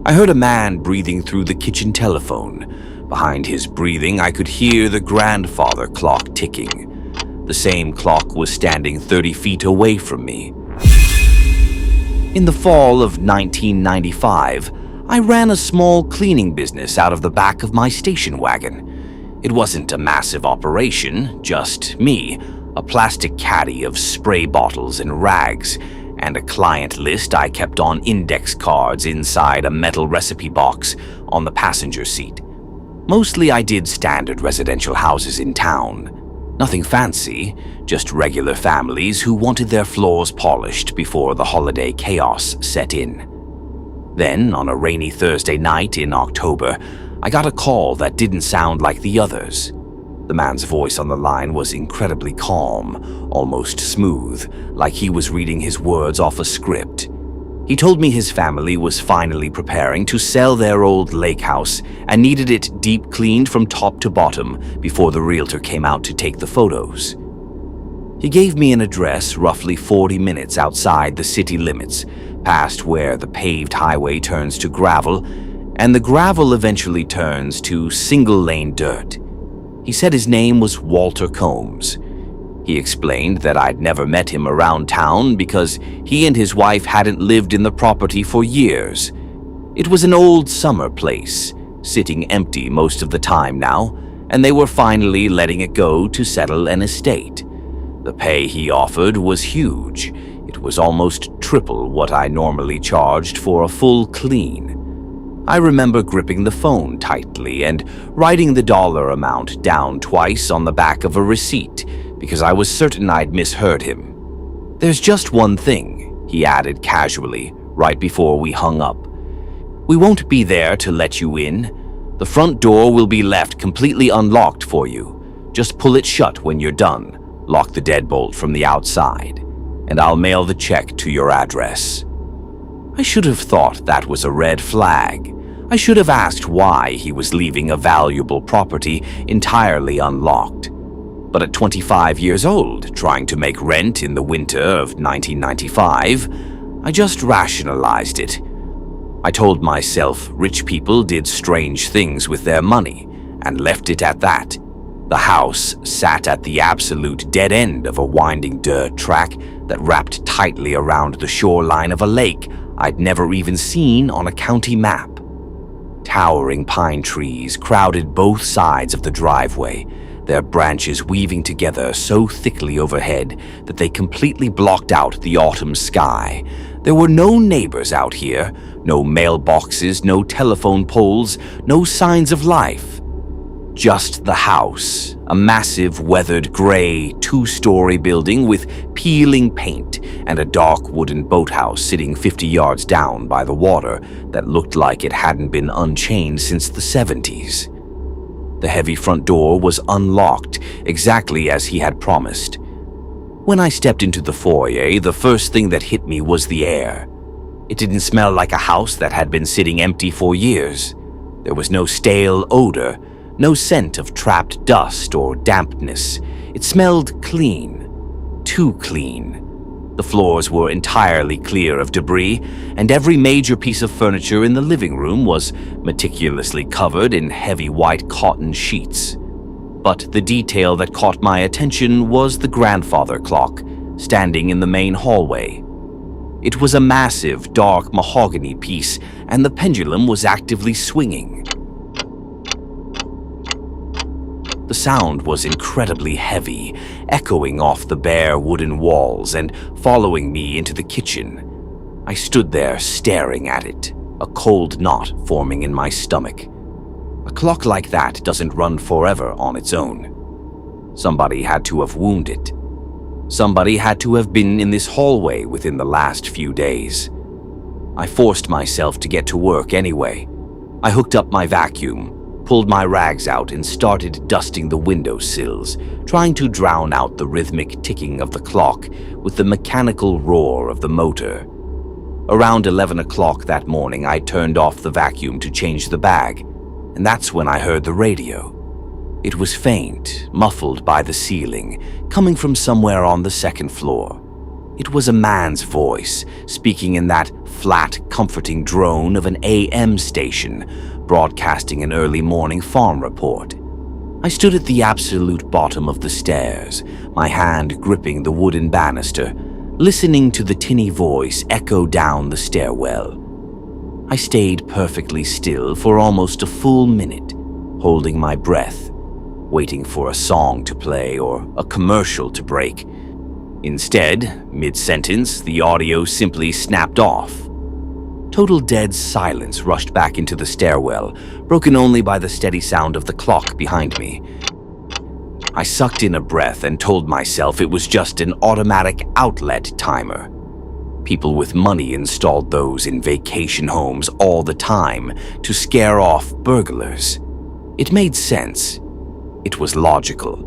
I heard a man breathing through the kitchen telephone. Behind his breathing, I could hear the grandfather clock ticking. The same clock was standing 30 feet away from me. In the fall of 1995, I ran a small cleaning business out of the back of my station wagon. It wasn't a massive operation, just me, a plastic caddy of spray bottles and rags, and a client list I kept on index cards inside a metal recipe box on the passenger seat. Mostly I did standard residential houses in town. Nothing fancy, just regular families who wanted their floors polished before the holiday chaos set in. Then, on a rainy Thursday night in October, I got a call that didn't sound like the others. The man's voice on the line was incredibly calm, almost smooth, like he was reading his words off a script. He told me his family was finally preparing to sell their old lake house and needed it deep cleaned from top to bottom before the realtor came out to take the photos. He gave me an address roughly 40 minutes outside the city limits, past where the paved highway turns to gravel, and the gravel eventually turns to single-lane dirt. He said his name was Walter Combs. He explained that I'd never met him around town because he and his wife hadn't lived in the property for years. It was an old summer place, sitting empty most of the time now, and they were finally letting it go to settle an estate. The pay he offered was huge. It was almost triple what I normally charged for a full clean. I remember gripping the phone tightly and writing the dollar amount down twice on the back of a receipt because I was certain I'd misheard him. "There's just one thing," he added casually, right before we hung up. "We won't be there to let you in. The front door will be left completely unlocked for you. Just pull it shut when you're done, lock the deadbolt from the outside, and I'll mail the check to your address." I should have thought that was a red flag. I should have asked why he was leaving a valuable property entirely unlocked. But at 25 years old, trying to make rent in the winter of 1995, I just rationalized it. I told myself rich people did strange things with their money, and left it at that. The house sat at the absolute dead end of a winding dirt track that wrapped tightly around the shoreline of a lake I'd never even seen on a county map. Towering pine trees crowded both sides of the driveway, their branches weaving together so thickly overhead that they completely blocked out the autumn sky. There were no neighbors out here, no mailboxes, no telephone poles, no signs of life. Just the house, a massive weathered gray two-story building with peeling paint and a dark wooden boathouse sitting 50 yards down by the water that looked like it hadn't been unchained since the 70s. The heavy front door was unlocked exactly as he had promised. When I stepped into the foyer, the first thing that hit me was the air. It didn't smell like a house that had been sitting empty for years. There was no stale odor, no scent of trapped dust or dampness. It smelled clean, too clean. The floors were entirely clear of debris, and every major piece of furniture in the living room was meticulously covered in heavy white cotton sheets. But the detail that caught my attention was the grandfather clock, standing in the main hallway. It was a massive, dark mahogany piece, and the pendulum was actively swinging. The sound was incredibly heavy, echoing off the bare wooden walls and following me into the kitchen. I stood there staring at it, a cold knot forming in my stomach. A clock like that doesn't run forever on its own. Somebody had to have wounded it. Somebody had to have been in this hallway within the last few days. I forced myself to get to work anyway. I hooked up my vacuum, pulled my rags out and started dusting the windowsills, trying to drown out the rhythmic ticking of the clock with the mechanical roar of the motor. Around 11 o'clock that morning, I turned off the vacuum to change the bag, and that's when I heard the radio. It was faint, muffled by the ceiling, coming from somewhere on the second floor. It was a man's voice, speaking in that flat, comforting drone of an AM station, broadcasting an early morning farm report. I stood at the absolute bottom of the stairs, my hand gripping the wooden banister, listening to the tinny voice echo down the stairwell. I stayed perfectly still for almost a full minute, holding my breath, waiting for a song to play or a commercial to break. Instead, mid-sentence, the audio simply snapped off. Total dead silence rushed back into the stairwell, broken only by the steady sound of the clock behind me. I sucked in a breath and told myself it was just an automatic outlet timer. People with money installed those in vacation homes all the time to scare off burglars. It made sense. It was logical.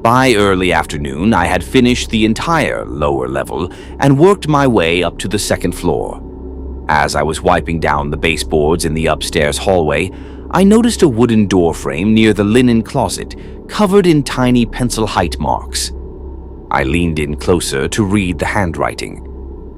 By early afternoon, I had finished the entire lower level and worked my way up to the second floor. As I was wiping down the baseboards in the upstairs hallway, I noticed a wooden door frame near the linen closet, covered in tiny pencil height marks. I leaned in closer to read the handwriting.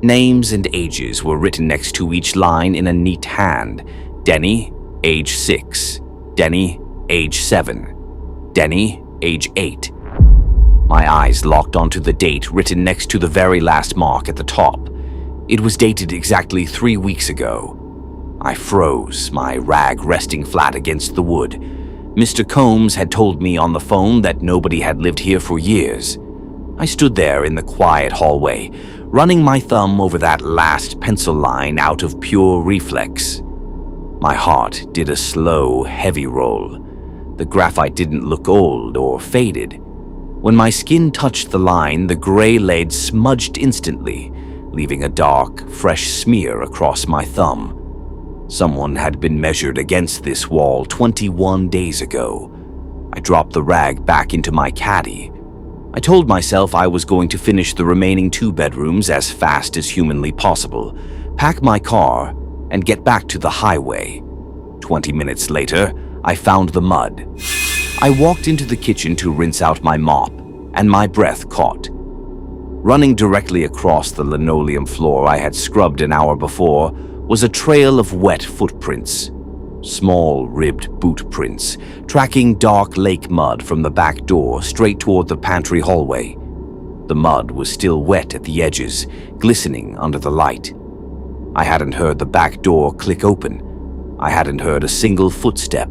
Names and ages were written next to each line in a neat hand. Denny, age 6. Denny, age 7. Denny, age 8. My eyes locked onto the date written next to the very last mark at the top. It was dated exactly 3 weeks ago. I froze, my rag resting flat against the wood. Mr. Combs had told me on the phone that nobody had lived here for years. I stood there in the quiet hallway, running my thumb over that last pencil line out of pure reflex. My heart did a slow, heavy roll. The graphite didn't look old or faded. When my skin touched the line, the gray lead smudged instantly, leaving a dark, fresh smear across my thumb. Someone had been measured against this wall 21 days ago. I dropped the rag back into my caddy. I told myself I was going to finish the remaining 2 bedrooms as fast as humanly possible, pack my car, and get back to the highway. 20 minutes later, I found the mud. I walked into the kitchen to rinse out my mop, and my breath caught. Running directly across the linoleum floor I had scrubbed an hour before was a trail of wet footprints. Small, ribbed boot prints, tracking dark lake mud from the back door straight toward the pantry hallway. The mud was still wet at the edges, glistening under the light. I hadn't heard the back door click open. I hadn't heard a single footstep.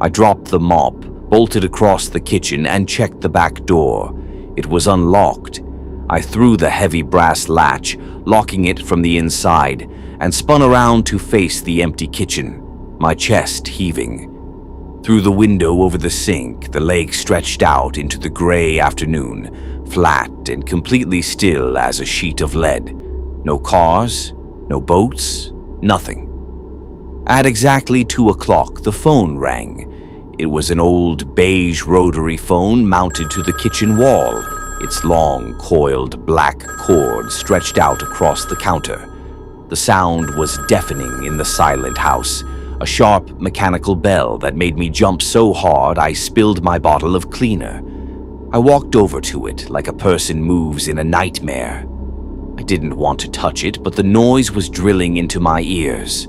I dropped the mop, bolted across the kitchen, and checked the back door. It was unlocked. I threw the heavy brass latch, locking it from the inside, and spun around to face the empty kitchen, my chest heaving. Through the window over the sink, the lake stretched out into the gray afternoon, flat and completely still as a sheet of lead. No cars, no boats, nothing. At exactly 2 o'clock, the phone rang. It was an old beige rotary phone mounted to the kitchen wall, its long, coiled black cord stretched out across the counter. The sound was deafening in the silent house, a sharp mechanical bell that made me jump so hard I spilled my bottle of cleaner. I walked over to it like a person moves in a nightmare. I didn't want to touch it, but the noise was drilling into my ears.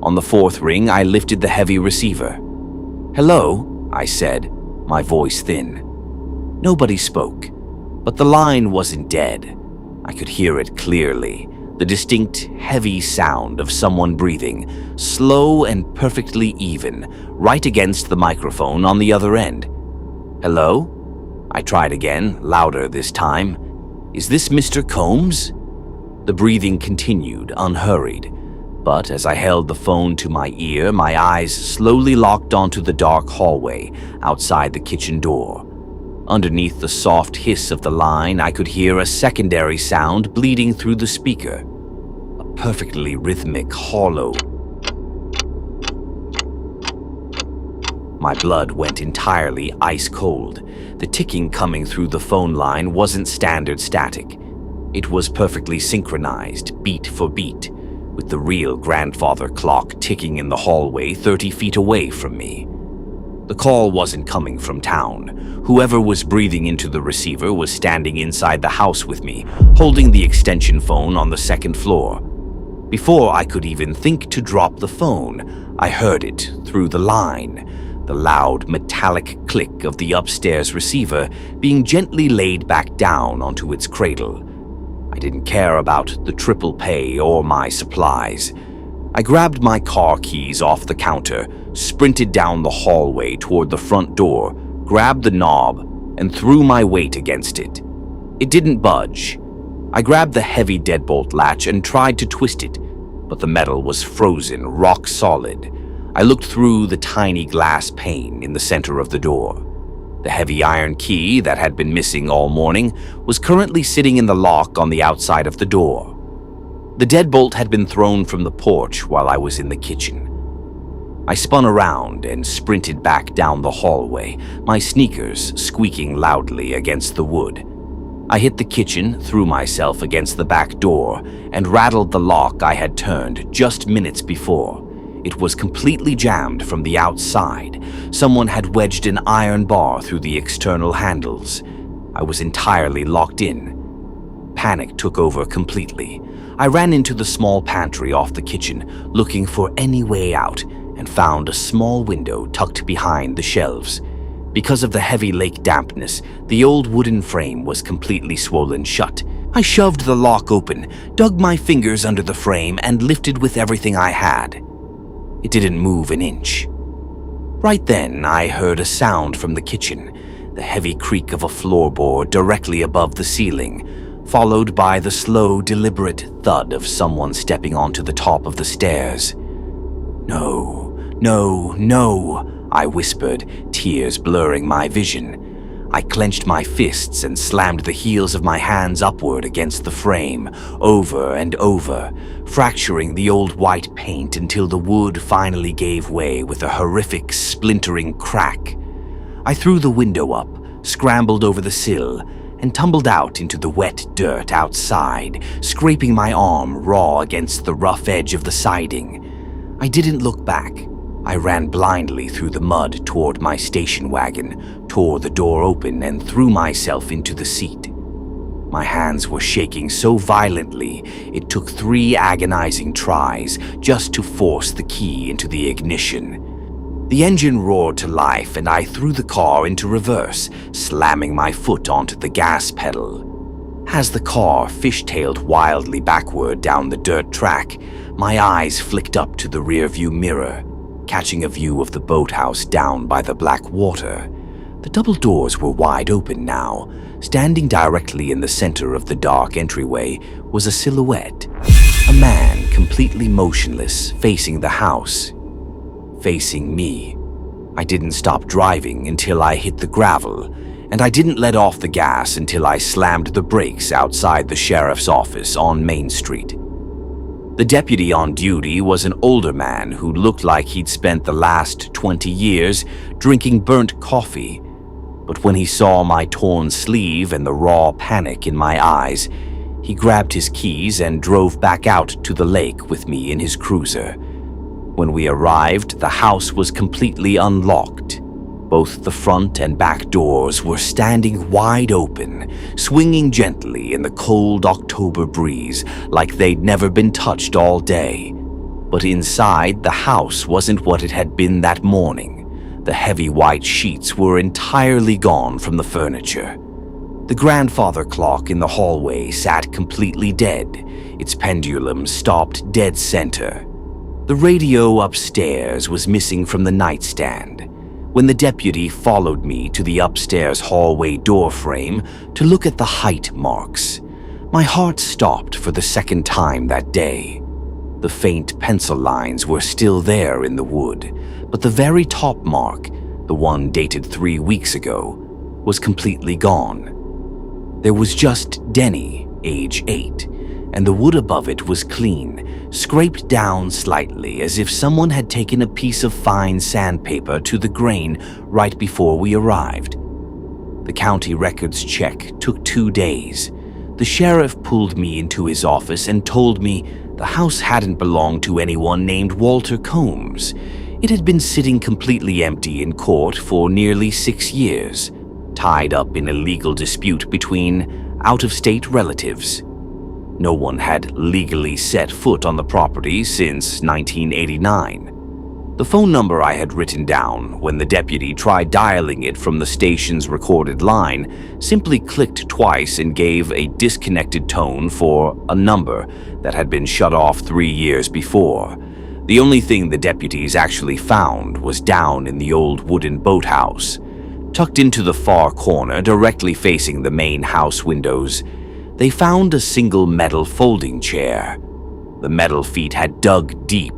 On the 4th ring, I lifted the heavy receiver. "Hello," I said, my voice thin. Nobody spoke, but the line wasn't dead. I could hear it clearly, the distinct, heavy sound of someone breathing, slow and perfectly even, right against the microphone on the other end. "Hello?" I tried again, louder this time. "Is this Mr. Combs?" The breathing continued, unhurried. But as I held the phone to my ear, my eyes slowly locked onto the dark hallway outside the kitchen door. Underneath the soft hiss of the line, I could hear a secondary sound bleeding through the speaker. A perfectly rhythmic, hollow. My blood went entirely ice cold. The ticking coming through the phone line wasn't standard static. It was perfectly synchronized, beat for beat, with the real grandfather clock ticking in the hallway 30 feet away from me. The call wasn't coming from town. Whoever was breathing into the receiver was standing inside the house with me, holding the extension phone on the second floor. Before I could even think to drop the phone, I heard it through the line, the loud metallic click of the upstairs receiver being gently laid back down onto its cradle. I didn't care about the triple pay or my supplies. I grabbed my car keys off the counter, sprinted down the hallway toward the front door, grabbed the knob, and threw my weight against it. It didn't budge. I grabbed the heavy deadbolt latch and tried to twist it, but the metal was frozen, rock solid. I looked through the tiny glass pane in the center of the door. The heavy iron key that had been missing all morning was currently sitting in the lock on the outside of the door. The deadbolt had been thrown from the porch while I was in the kitchen. I spun around and sprinted back down the hallway, my sneakers squeaking loudly against the wood. I hit the kitchen, threw myself against the back door, and rattled the lock I had turned just minutes before. It was completely jammed from the outside. Someone had wedged an iron bar through the external handles. I was entirely locked in. Panic took over completely. I ran into the small pantry off the kitchen, looking for any way out, and found a small window tucked behind the shelves. Because of the heavy lake dampness, the old wooden frame was completely swollen shut. I shoved the lock open, dug my fingers under the frame, and lifted with everything I had. It didn't move an inch. Right then, I heard a sound from the kitchen, the heavy creak of a floorboard directly above the ceiling, followed by the slow, deliberate thud of someone stepping onto the top of the stairs. "No, no, no," I whispered, tears blurring my vision. I clenched my fists and slammed the heels of my hands upward against the frame, over and over, fracturing the old white paint until the wood finally gave way with a horrific, splintering crack. I threw the window up, scrambled over the sill, and tumbled out into the wet dirt outside, scraping my arm raw against the rough edge of the siding. I didn't look back. I ran blindly through the mud toward my station wagon, tore the door open, and threw myself into the seat. My hands were shaking so violently it took 3 agonizing tries just to force the key into the ignition. The engine roared to life, and I threw the car into reverse, slamming my foot onto the gas pedal. As the car fishtailed wildly backward down the dirt track, my eyes flicked up to the rearview mirror, catching a view of the boathouse down by the black water. The double doors were wide open now. Standing directly in the center of the dark entryway was a silhouette, a man completely motionless, facing the house. Facing me. I didn't stop driving until I hit the gravel, and I didn't let off the gas until I slammed the brakes outside the sheriff's office on Main Street. The deputy on duty was an older man who looked like he'd spent the last 20 years drinking burnt coffee. But when he saw my torn sleeve and the raw panic in my eyes, he grabbed his keys and drove back out to the lake with me in his cruiser. When we arrived, the house was completely unlocked. Both the front and back doors were standing wide open, swinging gently in the cold October breeze like they'd never been touched all day. But inside, the house wasn't what it had been that morning. The heavy white sheets were entirely gone from the furniture. The grandfather clock in the hallway sat completely dead, its pendulum stopped dead center. The radio upstairs was missing from the nightstand. When the deputy followed me to the upstairs hallway door frame to look at the height marks, my heart stopped for the second time that day. The faint pencil lines were still there in the wood, but the very top mark, the one dated 3 weeks ago, was completely gone. There was just Denny, age 8, and the wood above it was clean, scraped down slightly as if someone had taken a piece of fine sandpaper to the grain right before we arrived. The county records check took 2 days. The sheriff pulled me into his office and told me the house hadn't belonged to anyone named Walter Combs. It had been sitting completely empty in court for nearly 6 years, tied up in a legal dispute between out-of-state relatives. No one had legally set foot on the property since 1989. The phone number I had written down when the deputy tried dialing it from the station's recorded line simply clicked twice and gave a disconnected tone for a number that had been shut off 3 years before. The only thing the deputies actually found was down in the old wooden boathouse. Tucked into the far corner, directly facing the main house windows, they found a single metal folding chair. The metal feet had dug deep,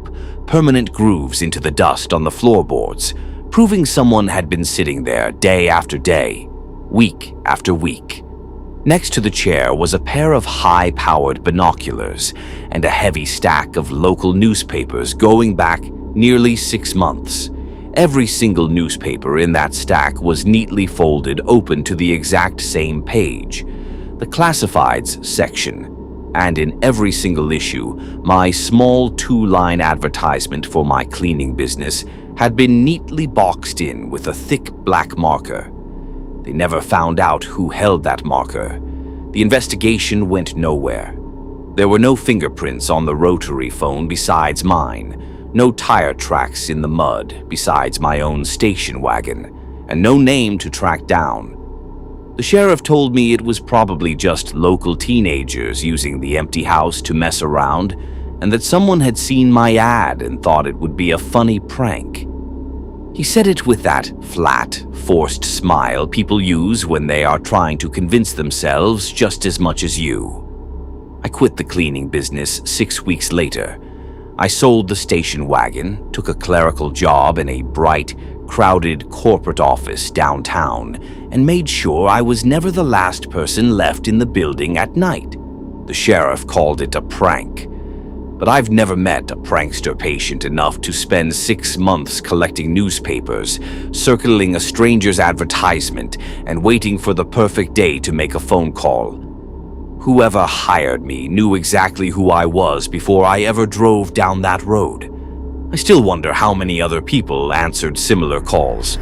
permanent grooves into the dust on the floorboards, proving someone had been sitting there day after day, week after week. Next to the chair was a pair of high-powered binoculars and a heavy stack of local newspapers going back nearly 6 months. Every single newspaper in that stack was neatly folded open to the exact same page, the classifieds section, and in every single issue, my small 2-line advertisement for my cleaning business had been neatly boxed in with a thick black marker. They never found out who held that marker. The investigation went nowhere. There were no fingerprints on the rotary phone besides mine, no tire tracks in the mud besides my own station wagon, and no name to track down. The sheriff told me it was probably just local teenagers using the empty house to mess around, and that someone had seen my ad and thought it would be a funny prank. He said it with that flat, forced smile people use when they are trying to convince themselves just as much as you. I quit the cleaning business 6 weeks later. I sold the station wagon, took a clerical job in a bright, crowded corporate office downtown, and made sure I was never the last person left in the building at night. The sheriff called it a prank, but I've never met a prankster patient enough to spend 6 months collecting newspapers, circling a stranger's advertisement, and waiting for the perfect day to make a phone call. Whoever hired me knew exactly who I was before I ever drove down that road. I still wonder how many other people answered similar calls.